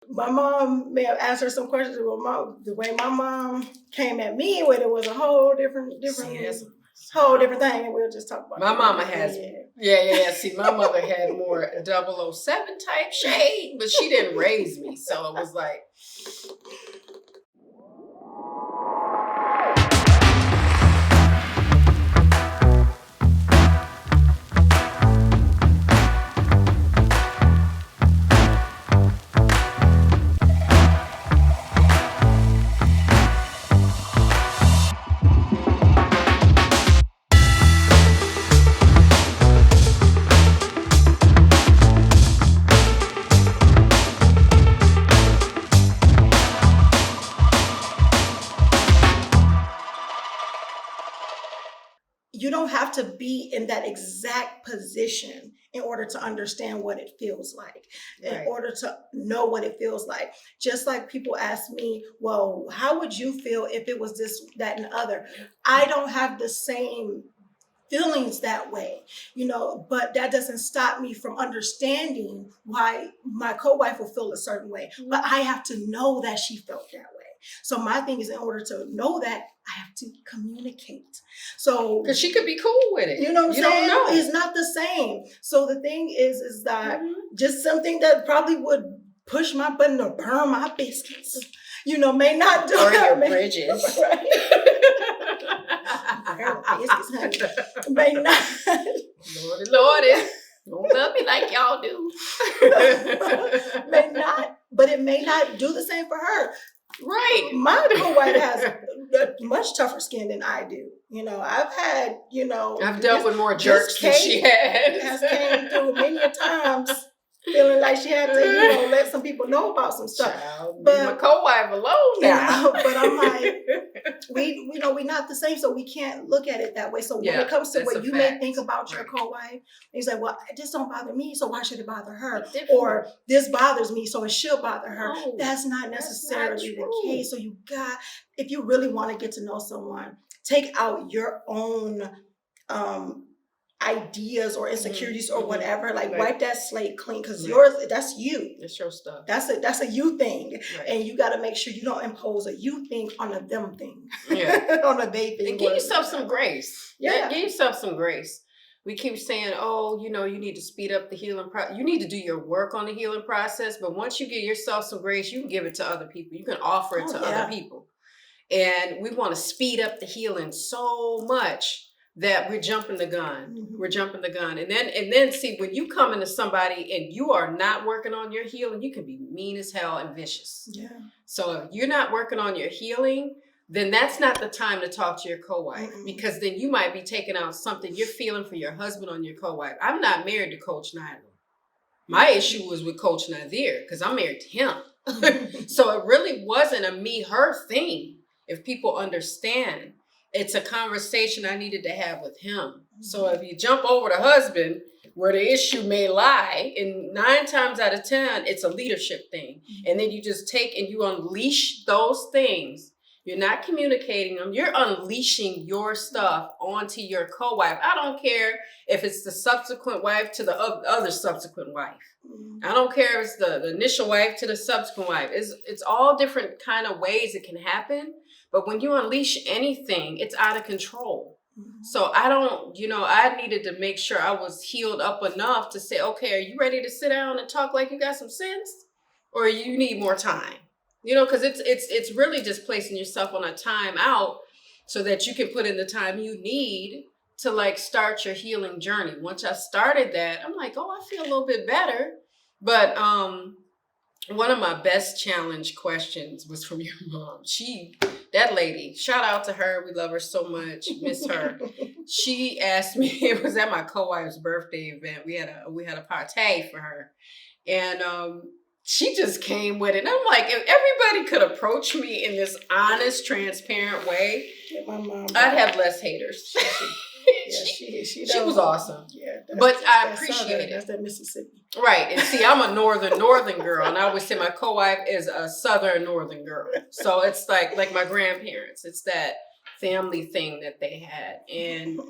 My mom may have asked her some questions. The way my mom came at me with it was a whole different whole different thing, and we'll just talk about my mama has See, my mother had more 007 type shade, but she didn't raise me, so it was like. You don't have to be in that exact position in order to understand what it feels like, in order to know what it feels like. Just like people ask me, well, how would you feel if it was this, that, and the other? I don't have the same feelings that way, but that doesn't stop me from understanding why my co-wife will feel a certain way. But I have to know that she felt that way. So my thing is, in order to know that, I have to communicate. So because she could be cool with it. You know what I'm saying? Don't know. It's not the same. So the thing is that just something that probably would push my button or burn my biscuits, may not do or your bridges. Right? May not. Lordy. Don't love me like y'all do. May not, but it may not do the same for her. Right. My co-wife has a much tougher skin than I do. I've had, I've dealt with more jerks than she had. Has came through many a times feeling like she had to, let some people know about some stuff. But my co-wife alone now. But I'm like, we're not the same, so we can't look at it that way. So when it comes to what you may think about your co-wife, you say, well, this don't bother me, so why should it bother her? Or this bothers me, so it should bother her. No, that's not necessarily the case. So if you really want to get to know someone, take out your own ideas or insecurities or whatever, wipe that slate clean, because that's you. It's your stuff. That's a you thing, and you got to make sure you don't impose a you thing on a them thing. On a they thing. And give yourself some grace. Give yourself some grace. We keep saying, you need to speed up the healing process. You need to do your work on the healing process, but once you give yourself some grace, you can give it to other people. You can offer it to other people. And we want to speed up the healing so much that we're jumping the gun. We're jumping the gun. And then see, when you come into somebody and you are not working on your healing, you can be mean as hell and vicious. Yeah. So if you're not working on your healing, then that's not the time to talk to your co-wife, because then you might be taking out something you're feeling for your husband on your co-wife. I'm not married to Coach Nyla. My issue was with Coach Nadir because I'm married to him. So it really wasn't a me-her thing. If people understand, it's a conversation I needed to have with him. So if you jump over to husband, where the issue may lie, and 9 times out of 10, it's a leadership thing. And then you just take and you unleash those things. You're not communicating them. You're unleashing your stuff onto your co-wife. I don't care if it's the subsequent wife to the other subsequent wife. I don't care if it's the initial wife to the subsequent wife. It's all different kind of ways it can happen. But when you unleash anything, it's out of control. So I needed to make sure I was healed up enough to say, okay, are you ready to sit down and talk like you got some sense? Or you need more time? Because it's really just placing yourself on a time out so that you can put in the time you need to start your healing journey. Once I started that, I'm like, I feel a little bit better. But one of my best challenge questions was from your mom. That lady, shout out to her. We love her so much. Miss her. She asked me, it was at my co-wife's birthday event. We had a party for her. And she just came with it. And I'm like, if everybody could approach me in this honest, transparent way, I'd have less haters. She was awesome. Yeah, but I appreciate it. That's that Mississippi. Right. And see, I'm a northern girl. And I always say my co-wife is a southern northern girl. So it's like my grandparents. It's that family thing that they had. And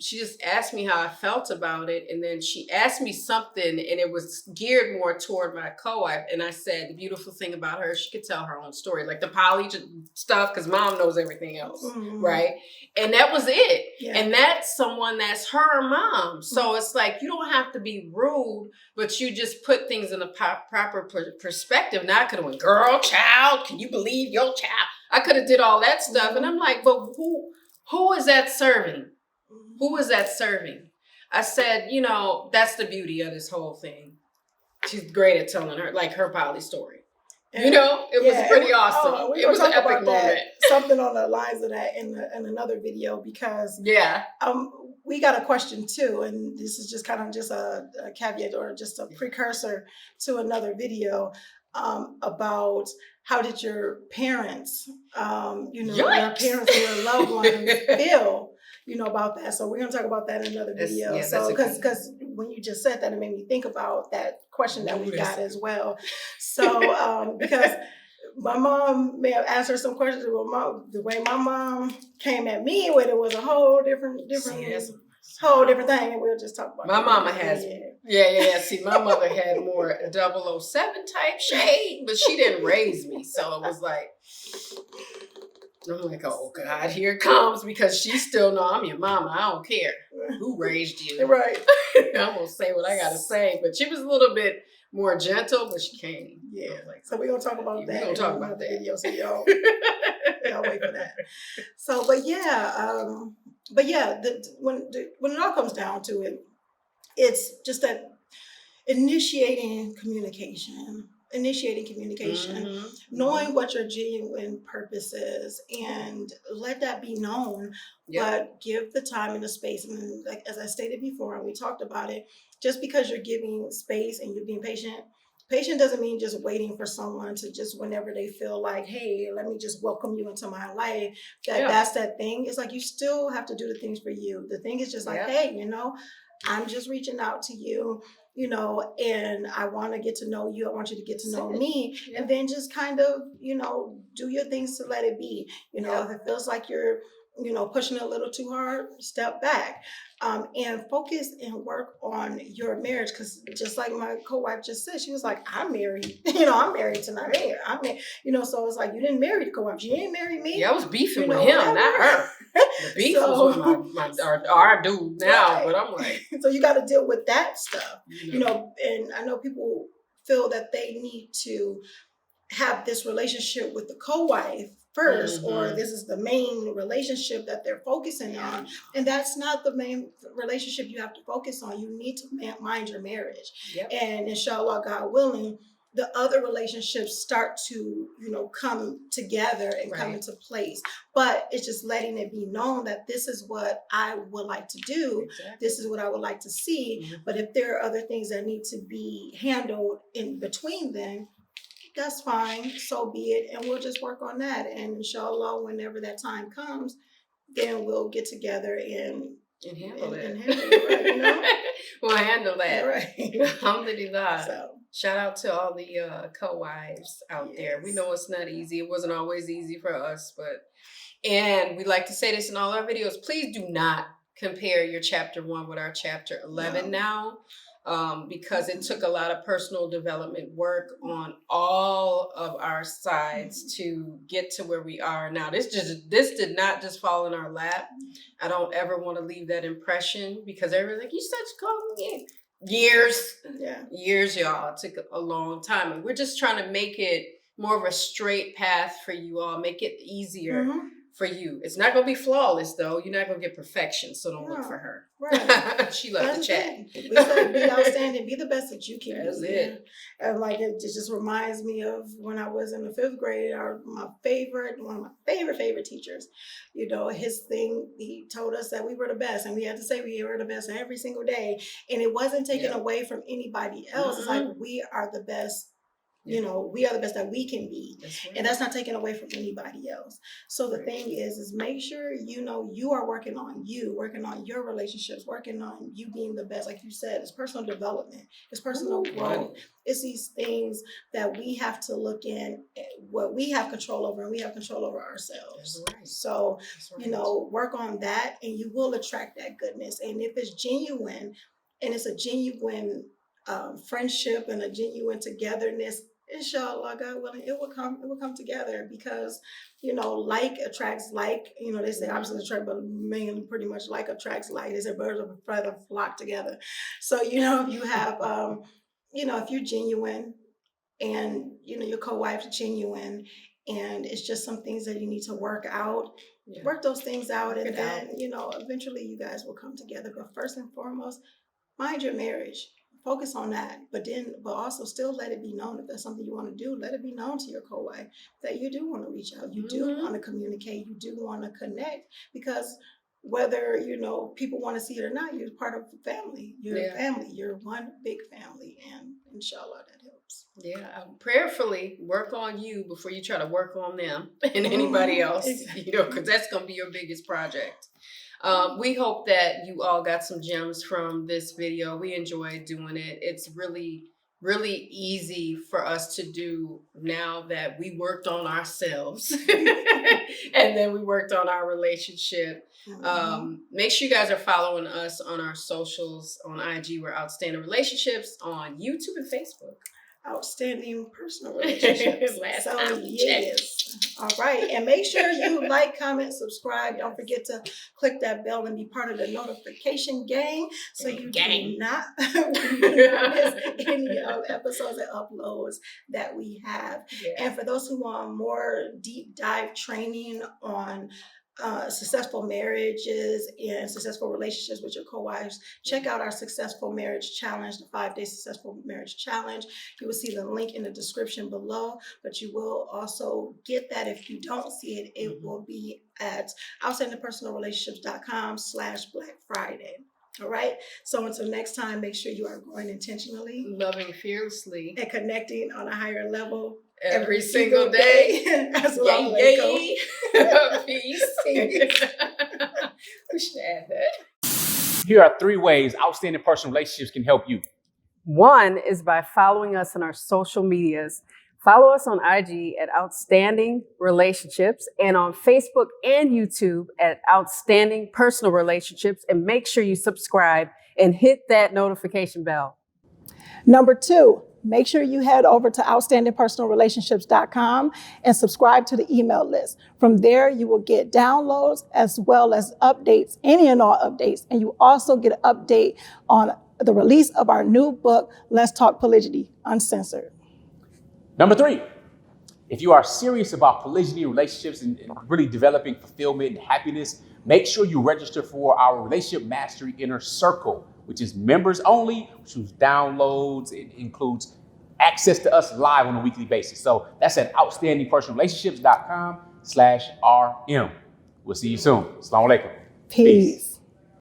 she just asked me how I felt about it. And then she asked me something and it was geared more toward my co-wife. And I said, the beautiful thing about her, she could tell her own story, like the poly stuff, because mom knows everything else. Mm-hmm. Right. And that was it. Yeah. And that's someone that's her mom. So it's like, you don't have to be rude, but you just put things in a proper perspective. Now I could have went, girl, child, can you believe your child? I could have did all that stuff. And I'm like, but who is that serving? Who is that serving? I said, you know, that's the beauty of this whole thing. She's great at telling her poly story. And, you know, it was pretty awesome. It was an epic moment. Something on the lines of that in another video, because we got a question too, and this is just kind of just a caveat or just a precursor to another video about how did your parents, your parents and your loved ones feel, about that. So we're going to talk about that in another video. Yeah, so because when you just said that, it made me think about that question that we got as well. So because my mom may have asked her some questions. The way my mom came at me with it was a whole different whole different thing, and we'll just talk about my mama has see, my mother had more 007 type shade, but she didn't raise me, so it was like, I'm like, oh God, here it comes, because she still know I'm your mama. I don't care who raised you. Right. I'm gonna say what I gotta say, but she was a little bit more gentle, but she came. Yeah. So we're gonna talk about that. We're gonna talk about that video, so y'all wait for that. So, but when it all comes down to it, it's just that initiating communication, knowing what your genuine purpose is, and let that be known. But give the time and the space. And like as I stated before, and we talked about it, just because you're giving space and you're being patient doesn't mean just waiting for someone to just whenever they feel like, hey, let me just welcome you into my life. That's that thing. It's like you still have to do the things for you. The thing is just like, hey, I'm just reaching out to you, and I want to get to know you. I want you to get to know me. And then just kind of, do your things to let it be. If it feels like you're, pushing a little too hard, step back. And focus and work on your marriage. Because just like my co-wife just said, she was like, I'm married. I'm married to Nyla. So it's like, you didn't marry the co-wife. She ain't married me. Yeah, I was beefing with him, not her. The beef was with our dude now, right. But I'm like. So you got to deal with that stuff. And I know people feel that they need to have this relationship with the co-wife first, or this is the main relationship that they're focusing on, and that's not the main relationship you have to focus on. You need to mind your marriage, and inshallah, God willing, the other relationships start to come together and come into place. But it's just letting it be known that this is what I would like to do. This is what I would like to see. But if there are other things that need to be handled in between them, that's fine, so be it, and we'll just work on that. And inshallah, whenever that time comes, then we'll get together and handle it. Right, We'll handle that. Right. Alhamdulillah. So, shout out to all the co-wives out there. We know it's not easy. It wasn't always easy for us, and we like to say this in all our videos. Please do not compare your chapter 1 with our chapter 11 now. Because it took a lot of personal development work on all of our sides to get to where we are now. This did not just fall in our lap. I don't ever want to leave that impression, because everyone's like, you such cool. Years, y'all. It took a long time, and we're just trying to make it more of a straight path for you all, make it easier for you. It's not going to be flawless, though. You're not going to get perfection, so don't look for her. Right. She loved to chat. We said be outstanding. Be the best that you can. That's it. And like it just reminds me of when I was in the 5th grade. One of my favorite teachers. His thing. He told us that we were the best, and we had to say we were the best every single day. And it wasn't taken away from anybody else. It's like we are the best You know, we are the best that we can be. Right. And that's not taken away from anybody else. So the thing is make sure, you know, you are working on you, working on your relationships, working on you being the best. Like you said, it's personal development, it's personal growth. It's these things that we have to look in what we have control over, and we have control over ourselves. So, you know, work on that and you will attract that goodness. And if it's genuine and it's a genuine friendship and a genuine togetherness, inshallah, God willing, it will come together, because, you know, like attracts like. You know, they say opposites attract, but mainly pretty much like attracts like. They say birds of a feather flock together. So, you know, if you have, you know, if you're genuine and, you know, your co-wife's genuine, and it's just some things that you need to work out, work those things out, and then, you know, eventually you guys will come together. But first and foremost, mind your marriage. Focus on that, but also still let it be known, if that's something you want to do, let it be known to your co-wife that you do want to reach out, you do want to communicate, you do want to connect, because whether, you know, people want to see it or not, you're part of the family. You're family. You're one big family, and inshallah that helps. Yeah, prayerfully work on you before you try to work on them and anybody else. Exactly. You know, because that's going to be your biggest project. We hope that you all got some gems from this video. We enjoyed doing it. It's really, really easy for us to do now that we worked on ourselves and then we worked on our relationship. Make sure you guys are following us on our socials. On IG, we're Outstanding Relationships. On YouTube and Facebook, Outstanding Personal Relationships. So yes. All right. And make sure you like, comment, subscribe. Don't forget to click that bell and be part of the notification gang, so you do not miss any episodes and uploads that we have. And for those who want more deep dive training on successful marriages and successful relationships with your co-wives, check out our Successful Marriage Challenge, the 5-day Successful Marriage Challenge. You will see the link in the description below, but you will also get that. If you don't see it, it will be at outstandingpersonalrelationships.com/Black Friday. All right. So until next time, make sure you are growing intentionally, loving fearlessly, and connecting on a higher level every single day. Yay. Peace. We should add that. Here are 3 ways Outstanding Personal Relationships can help you. One is by following us on our social medias. Follow us on IG at Outstanding Relationships, and on Facebook and YouTube at Outstanding Personal Relationships. And make sure you subscribe and hit that notification bell. Number 2, make sure you head over to outstandingpersonalrelationships.com and subscribe to the email list. From there, you will get downloads as well as updates, any and all updates. And you also get an update on the release of our new book, Let's Talk Polygyny Uncensored. Number 3, if you are serious about polygyny relationships and really developing fulfillment and happiness, make sure you register for our Relationship Mastery Inner Circle, which is members only, which includes downloads. It includes access to us live on a weekly basis. So that's at outstandingpersonalrelationships.com/RM. We'll see you soon. Assalamu alaikum. Peace.